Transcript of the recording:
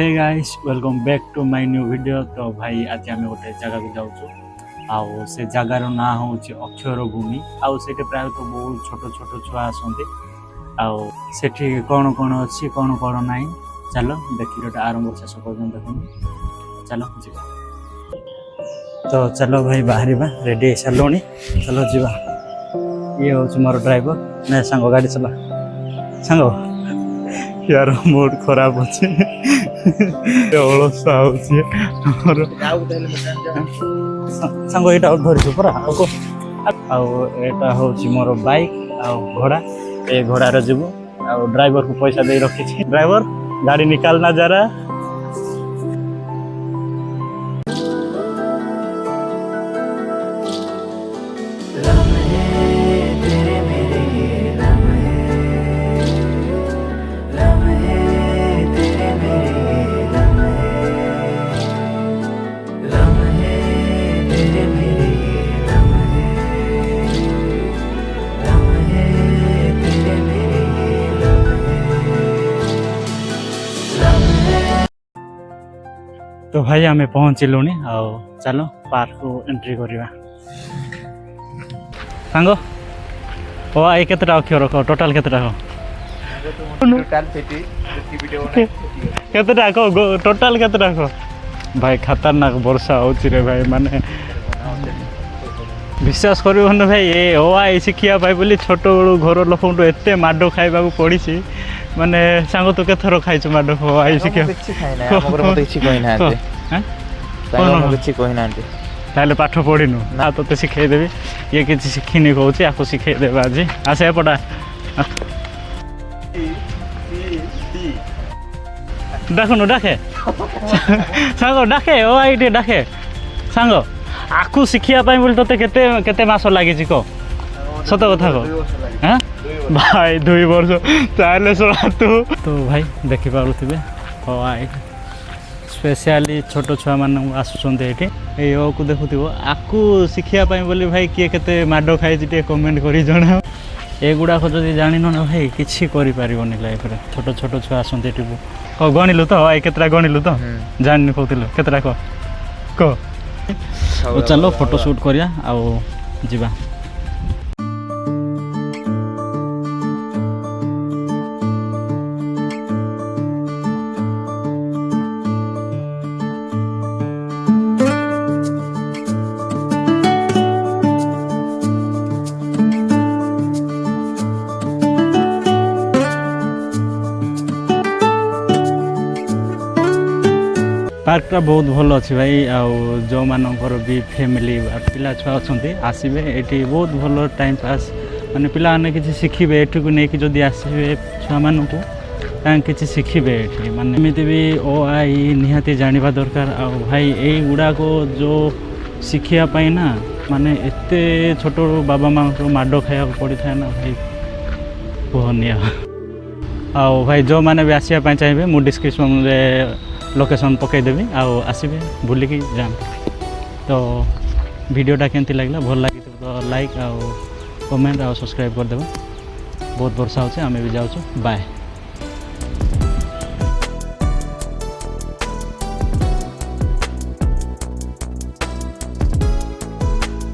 Hey guys welcome back to my new video. तो भाई आज आम गोटे जगह को जाऊँ आउ से जगार ना हूँ अक्षर भूमि आउ से प्राय तो बहुत छोट छोट छुआ आसते आउ से कौन कौन अच्छी कौन कौन ना चलो देखिए गोटे आरंभ शेष पर्यटन देखो चलो जा। तो चलो भाई बाहर रेडी हो सारे चलो जा। ये हूँ मोर ड्राइवर ना सांग गाड़ी चला सांग यार मूड खराब अच्छे अलसा सांग यहाँ धरी पूरा आटा हूँ मोर बाइक घोड़ा ए घोड़ार जीवु ड्राइवर को पैसा दे रखी ड्राइवर गाड़ी निकालना जरा। तो भाई आम पहुँचलु चलो पार्क को एंट्री करवा सांग ओ आई केतटा अक्षर रख टोटाल केतटा केतटा कह टोटाल केतटा कह भाई खतरनाक वर्षा होची रे भाई माने विश्वास कर भाई ये ओ आई शिखिया बोली छोट बड़ू घर लोक एत माड खाइबा पड़ी माने सांग तू केथर खाइछ माड आई शिखिया ताले पाठ पढ़ीनु ना तो शिखेदेवी ये किसी शिखिनी कौच आपको शिखेदेव आज आसे पटा डाकुनु डाके सांग डाके ओ आई डाके सांग आकु शिखिया बोली ते केते केते मास लागी कह सत कथा कह हाँ भाई 2 वर्ष ताले सुना तू तो भाई देखि पारुथिबे ओ आई स्पेशली छोट छुआ मान आसुँच ये को देखु आकु शिखियापाई बोली भाई किए केते माड खाई कमेंट करी जना एगुड़ाक जब जान ना भाई किसी करें लाइफ रे छोट छोट छुआ आसते कह गणिलु तो आई केतटा गणिलु तो जान कहूल केतटा कह चलो फोटो शूट करिया आउ जीवा। पार्कटा बहुत भल अच्छे भाई आउ जो मानकर भी फैमिली पिला छुआ अच्छा आसबे ये बहुत भल टाइम पास माने पिला माने किसी शिखिबे एठी को नहीं कि जदि आसबे छुआ मानू कि शिखिबे एठी माने एमती भी ओ आई निहाती जानिबा दरकार आ भाई ए गुड़ा को जो शिखिया पाई ना माने एते छोट बाबा माँ को माड खाया पड़ी था ना भाई कहनिया आ भाई जो मैंने भी आसपा चाहिए मु डिस्क्रिप्शन में लोकेशन पकईदेवी आसबे बुलिकी जाते। तो वीडियोटा केमती लगला भल लगी तो लाइक कमेंट सब्सक्राइब करदेव। बहुत वर्षा होचे आमे भी जाऊँ बाय।